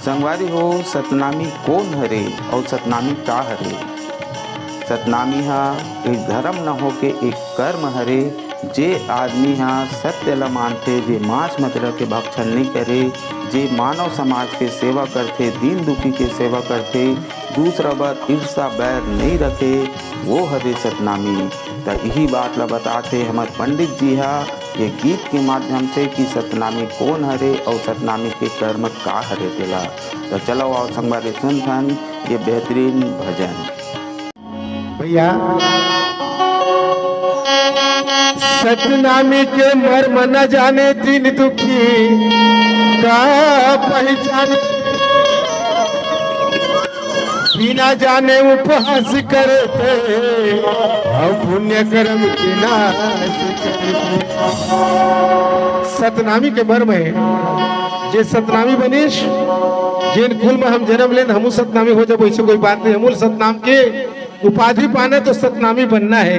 संगवारी हो सतनामी कौन हरे और सतनामी का हरे। सतनामी हा एक धर्म न हो के एक कर्म हरे। जे आदमी हा सत्य ला मानथे, जे मांस मदिरा के भक्षण नहीं करे, जे मानव समाज के सेवा करथे, दीन दुखी के सेवा करथे, दूसरा बार ईर्षा बैर नहीं रखे, वो हरे सतनामी। तो यही बात ला बताते हमारे पंडित जी हा ये गीत के माध्यम से कि सतनामी कौन हरे और सतनामी के कर्म का हरे तेला। तो चलो आओ संगवारी सुनथन ये बेहतरीन भजन। भैया सतनामी के मर्म न जाने दीन दुखी का पहचाने, बिना जाने उपहास करते और पुण्य कर्म के नाश करते। सतनामी के मर्म है जे सतनामी बनीश जिन कुल में हम जन्म लेन हमू सतनामी हो जाए वैसे कोई बात नहीं। हमूल सतनाम के उपाधि पाने तो सतनामी बनना है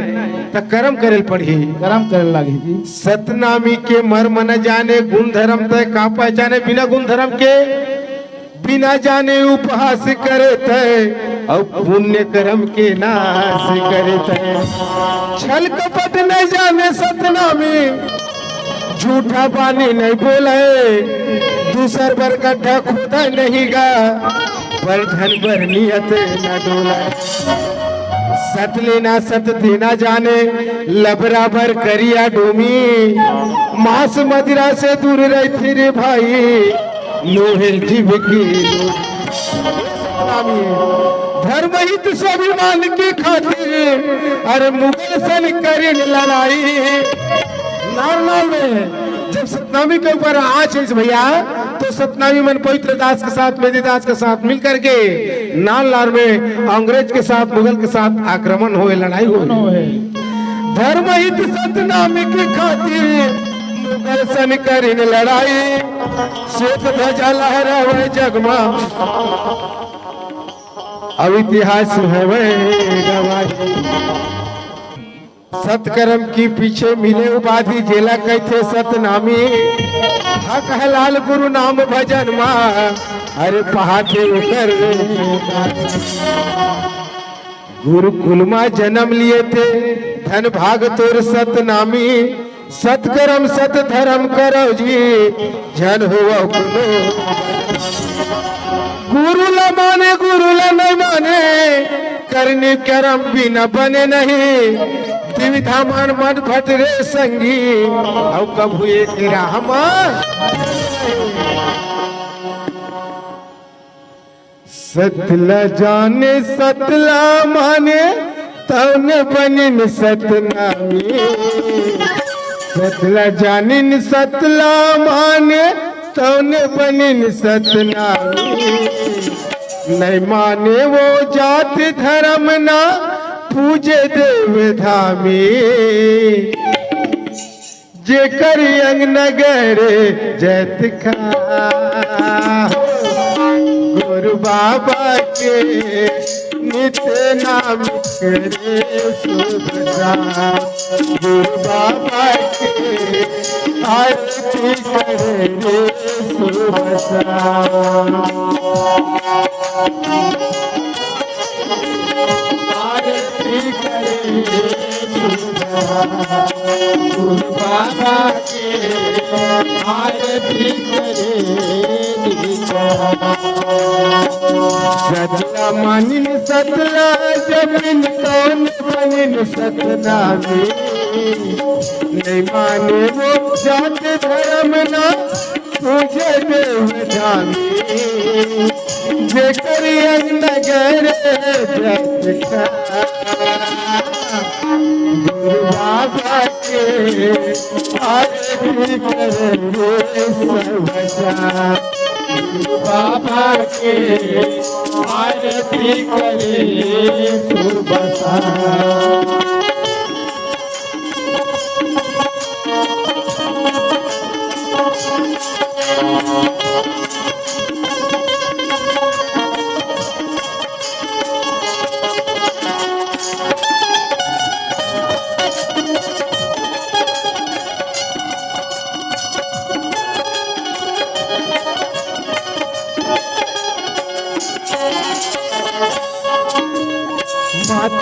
तो कर्म करे पड़ी, कर्म करे लगे जी। सतनामी के मर्म न जाने गुण धर्म तय का पहचाने, बिना गुण धर्म के बिना जाने उपहास करे तय और पुण्य कर्म के नाश करे तय। छल कपट न जाने सतनामी, झूठा बानी नहीं बोले, दूसर बर गड्ढा खोदा नहीं गा, पर धन बर नियत न डोला। सत लेना सत देना जाने, लबराबर करिया डोमी, मांस मदिरा से दूर रहती रे भाई, लोहे जीव की धर्म हित स्वाभिमान की खातिर अरे मुगल सन करी लड़ाई। नाल में जब सतनामी के ऊपर आँच भैया तो सतनामी मन पवित्र दास के साथ मेदी दास के साथ मिल करके नाल में अंग्रेज के साथ मुगल के साथ आक्रमण हुए, लड़ाई हुए। धर्म हित सतनामी की खातिर मुगल सन करी लड़ाई, श्वेत ध्वजा लहरावे जगमा अब इतिहास है वह गवाही। सतकर्म की पीछे मिले उपाधि जेला कहते सतनामी, हक है लाल गुरु नाम भजन मा अरे पहाते कर। गुरुकुल में जन्म लिए थे धन भाग तोर सतनामी, सतकर्म सत धर्म करो जी जन हो। गुरु ला माने गुरु ला नहीं माने, करनी कर्म बिना बने नहीं, द्विधा मन मत भटरे संगी और कभू एक राम। सतला जाने सतला माने तौने बनिन सतनामी, सतला जानिन सतला माने तौने बनिन सतनामी। नहीं माने वो जात धर्म ना पूजे देव धामी, जे कर अंग नगर जैत खा। गुरु बाबा के नित्य नाम करे सुभा, गुरु बाबा के आरती करे सुभा। आरती करे गुरु बाबा के आरती करे। सतला मानिन सतला जमीन कौन बनिन सतनामी, नहीं माने वो जात धर्म ना तुझे देव धामी, जे करियन नगर जत का। गुरु बाबा के आरती करे सर्वसा, गुरु बाबा के आरती करे सुबसा।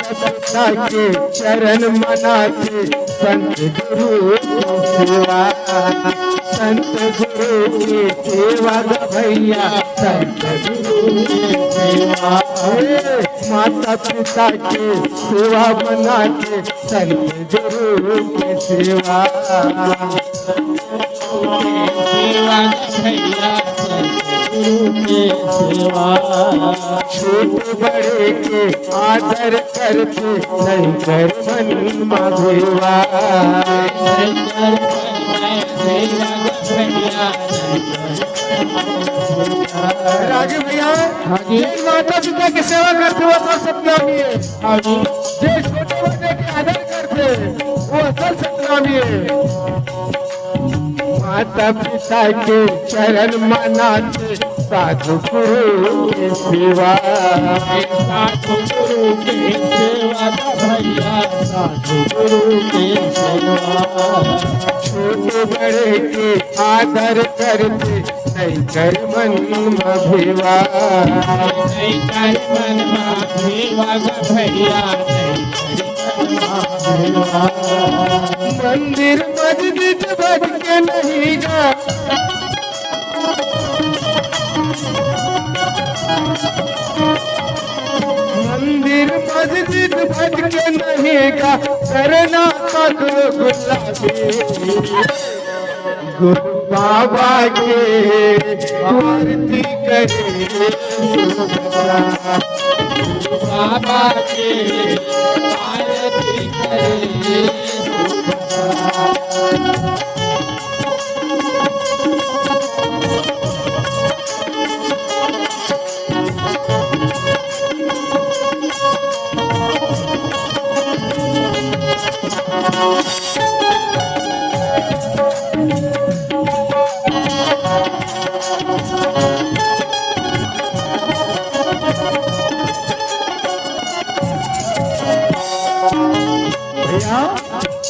पिता के चरण मनाते संत गुरु की सेवा, संत गुरु की सेवा ग भैया, संत गुरु की सेवा। माता पिता की सेवा बना के संत गुरु की सेवा, सेवा भैया संत गुरु की सेवा। छोटे बड़े के आदर करते नहीं कर मन मधुआ, राजू भैया माता पिता की सेवा करते वो असल सतनामी है। जो छोटे बड़े के आदर करते वो असल सतनामी है। माता पिता के चरण मनाते साधु गुरु की सेवा, साधु गुरु की सेवा भैया साधु गुरु की सेवा। छोटे बड़े के आदर करते नहीं कर मन मभिवा, नहीं कर मन मभिवा भैया नहीं कर मंदिर मस्जिद भज के नहीं गा, मंदिर मस्जिद भज के नहीं गा, करना मधुर गुलाबी गुरु बाबा के आरती करे, बाबा के आरती करे।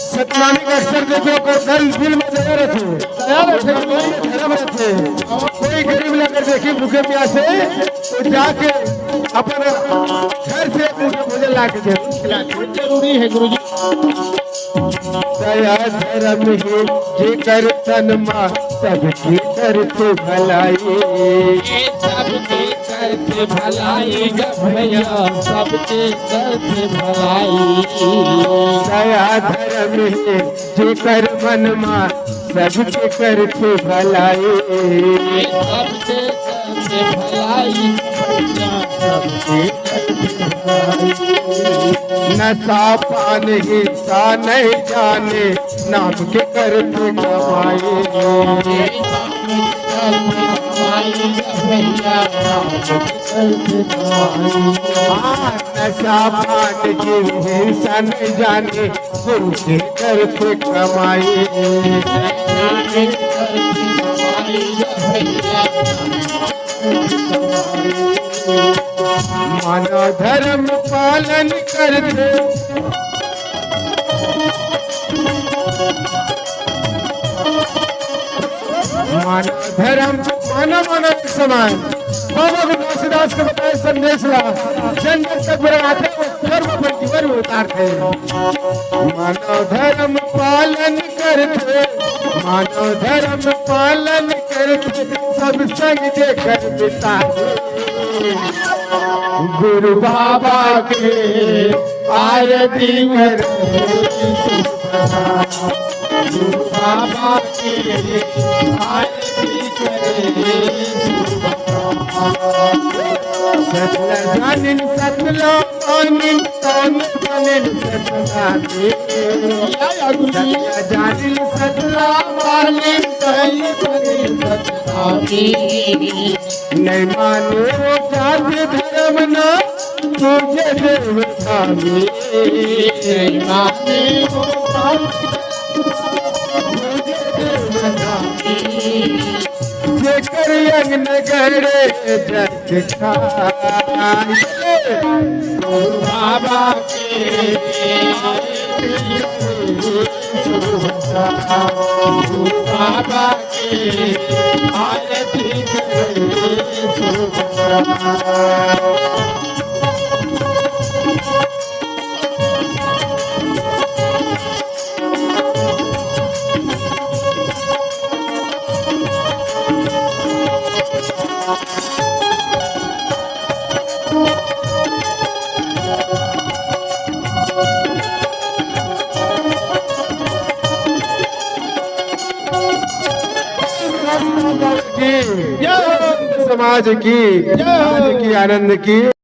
सतनामी का अक्सर देखो कल दिल में दया रखे, कोई गरीब लेकर देखी भूखे प्यासे तो जाके अपने घर से भोजन ला के जरूरी है गुरु जी। दया धर्म ही जे कर तन मा सबकी करते भलाई, सबके करते भलाई भैया सबके करते भलाई। दया धर्म ही जे कर मन मा सबके करते भलाई, सबके करते भलाई भैया सबके करते भलाई। नशा पान हिंसा नहीं जाने नाम के करते कमाए, नशा पान की हिंसा नहीं जाने गुरु के करते कमाए। मानव धर्म पालन करते मानव धर्म मानव समान बाबा तुलसीदास के बताए संदेश ला जन्नत तक बनाते कर्म पर जीवन उतारते। मानव धर्म पालन करते मानव धर्म पालन करते सब संग देकर बिताते। गुरु बाबा के आरती कर गुरु बाबा के आरती करे। सतला जानिन सतला पानिन तन बनिन सतला दे सतला जानिन सतला पानिन तन बनिन सतला दे। नहीं मानो जाति धर्म ना तुझे देवता में नहीं मानो तुझे देवता में जेकर यज्ञ नगरे जग खाए। गुरु बाबा के गुरु बाबा के आरती करे। की समाज की आनंद की